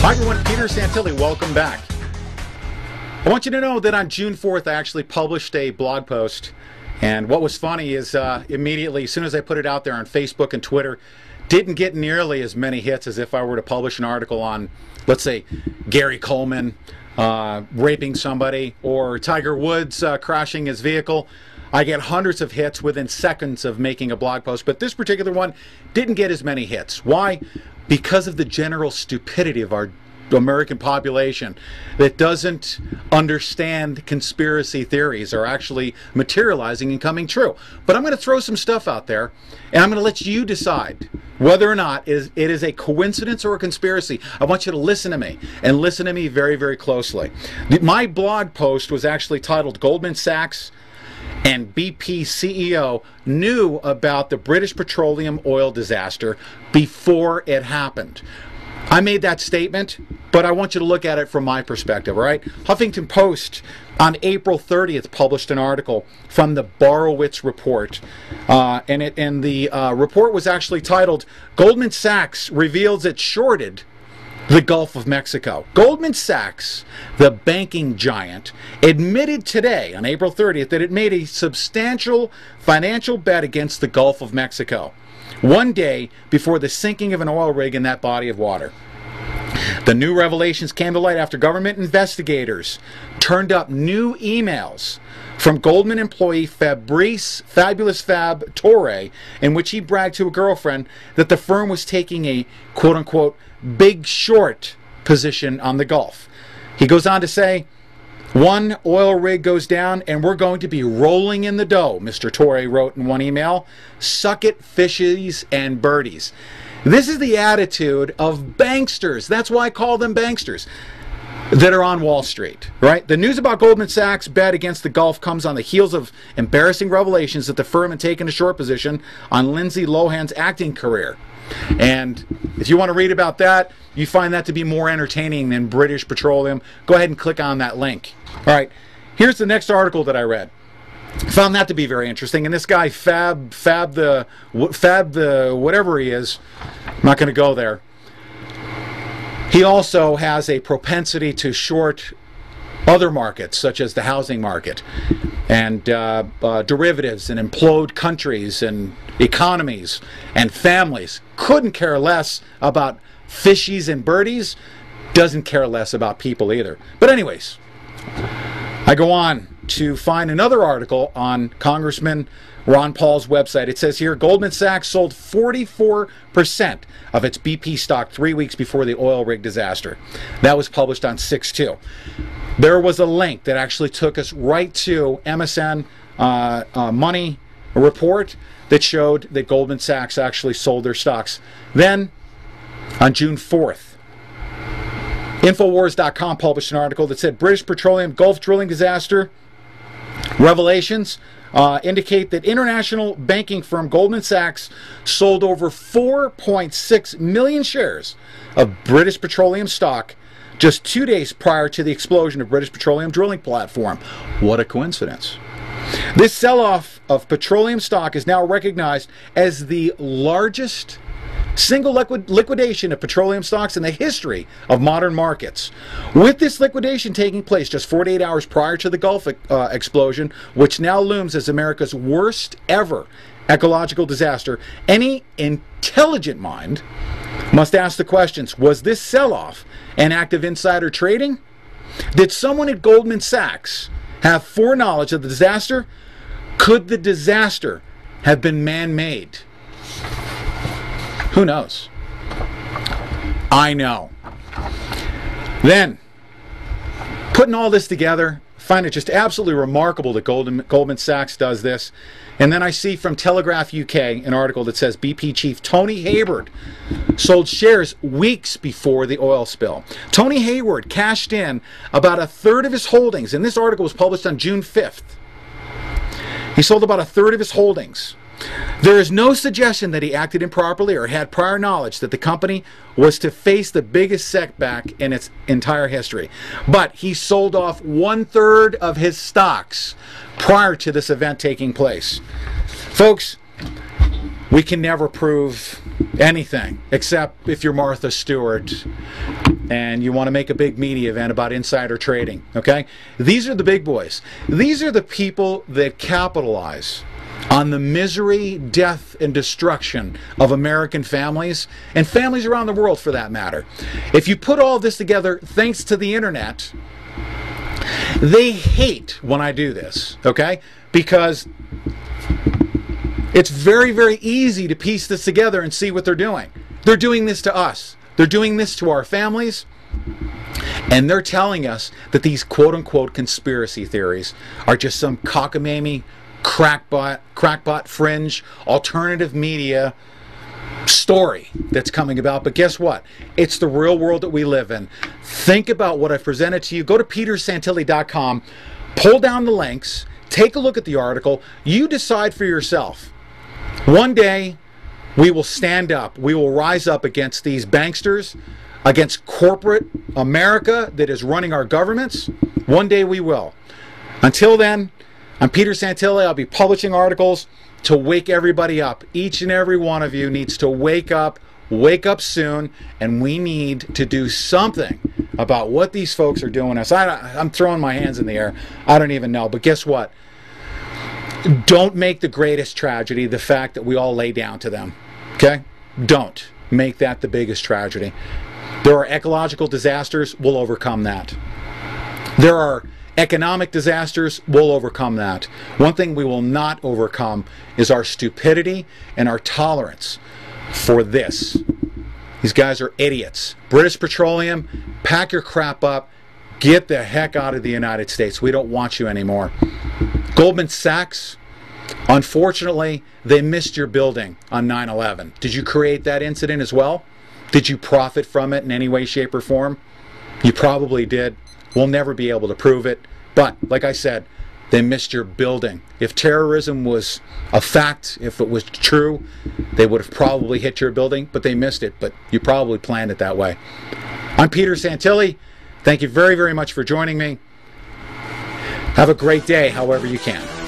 Hi everyone, Peter Santilli, welcome back. I want you to know that on June 4th I actually published a blog post, and what was funny is immediately, as soon as I put it out there on Facebook and Twitter, didn't get nearly as many hits as if I were to publish an article on, let's say, Gary Coleman raping somebody, or Tiger Woods crashing his vehicle. I get hundreds of hits within seconds of making a blog post, but this particular one didn't get as many hits. Why? Because of the general stupidity of our American population that doesn't understand conspiracy theories are actually materializing and coming true. But I'm going to throw some stuff out there, and I'm going to let you decide whether or not it is a coincidence or a conspiracy. I want you to listen to me, and listen to me very, very closely. My blog post was actually titled Goldman Sachs and BP CEO knew about the British petroleum oil disaster before it happened. I made that statement, but I want you to look at it from my perspective, all right? Huffington Post on April 30th published an article from the Borowitz report, and the report was actually titled, Goldman Sachs reveals it shorted the Gulf of Mexico. Goldman Sachs, the banking giant, admitted today, on April 30th, that it made a substantial financial bet against the Gulf of Mexico, one day before the sinking of an oil rig in that body of water. The new revelations came to light after government investigators turned up new emails from Goldman employee Fabrice Fabulous Fab Torre, in which he bragged to a girlfriend that the firm was taking a quote-unquote big short position on the Gulf. He goes on to say, one oil rig goes down and we're going to be rolling in the dough, Mr. Torre wrote in one email. Suck it, fishies and birdies. This is the attitude of banksters. That's why I call them banksters that are on Wall Street, right? The news about Goldman Sachs' bet against the Gulf comes on the heels of embarrassing revelations that the firm had taken a short position on Lindsay Lohan's acting career. And if you want to read about that, you find that to be more entertaining than British Petroleum, go ahead and click on that link. All right, here's the next article that I read. Found that to be very interesting. And this guy, Fab the whatever he is, I'm not going to go there. He also has a propensity to short other markets, such as the housing market, and derivatives, and implode countries and economies and families. Couldn't care less about fishies and birdies. Doesn't care less about people either. But anyways, I go on to find another article on Congressman Ron Paul's website. It says here, Goldman Sachs sold 44% of its BP stock 3 weeks before the oil rig disaster. That was published on 6/2. There was a link that actually took us right to MSN Money report that showed that Goldman Sachs actually sold their stocks. Then, on June 4th, Infowars.com published an article that said British Petroleum Gulf drilling disaster revelations indicate that international banking firm Goldman Sachs sold over 4.6 million shares of British Petroleum stock just 2 days prior to the explosion of British Petroleum drilling platform. What a coincidence. This sell-off of petroleum stock is now recognized as the largest single liquidation of petroleum stocks in the history of modern markets. With this liquidation taking place just 48 hours prior to the Gulf explosion, which now looms as America's worst ever ecological disaster, any intelligent mind must ask the questions, was this sell-off an act of insider trading? Did someone at Goldman Sachs have foreknowledge of the disaster? Could the disaster have been man-made? Who knows? I know. Then, putting all this together, find it just absolutely remarkable that Goldman Sachs does this. And then I see from Telegraph UK an article that says BP chief Tony Hayward sold shares weeks before the oil spill. Tony Hayward cashed in about a third of his holdings, and this article was published on June 5th. He sold about a third of his holdings. There is no suggestion that he acted improperly or had prior knowledge that the company was to face the biggest setback in its entire history. But he sold off 1/3 of his stocks prior to this event taking place. Folks, we can never prove anything, except if you're Martha Stewart and you want to make a big media event about insider trading, okay? These are the big boys. These are the people that capitalize on the misery, death, and destruction of American families, and families around the world for that matter. If you put all this together, thanks to the internet, they hate when I do this, okay? Because it's very, very easy to piece this together and see what they're doing. They're doing this to us. They're doing this to our families. And they're telling us that these quote-unquote conspiracy theories are just some cockamamie, crackpot, fringe, alternative media story that's coming about. But guess what? It's the real world that we live in. Think about what I've presented to you. Go to petersantilli.com, pull down the links, take a look at the article. You decide for yourself. One day, we will stand up. We will rise up against these banksters, against corporate America that is running our governments. One day we will. Until then, I'm Peter Santilli. I'll be publishing articles to wake everybody up. Each and every one of you needs to wake up soon, and we need to do something about what these folks are doing us. I'm throwing my hands in the air. I don't even know. But guess what? Don't make the greatest tragedy the fact that we all lay down to them. Okay? Don't make that the biggest tragedy. There are ecological disasters. We'll overcome that. There are economic disasters. We'll overcome that. One thing we will not overcome is our stupidity and our tolerance for this. These guys are idiots. British Petroleum, pack your crap up. Get the heck out of the United States. We don't want you anymore. Goldman Sachs, unfortunately, they missed your building on 9/11. Did you create that incident as well? Did you profit from it in any way, shape, or form? You probably did. We'll never be able to prove it. But, like I said, they missed your building. If terrorism was a fact, if it was true, they would have probably hit your building, but they missed it. But you probably planned it that way. I'm Peter Santilli. Thank you very, very much for joining me. Have a great day, however you can.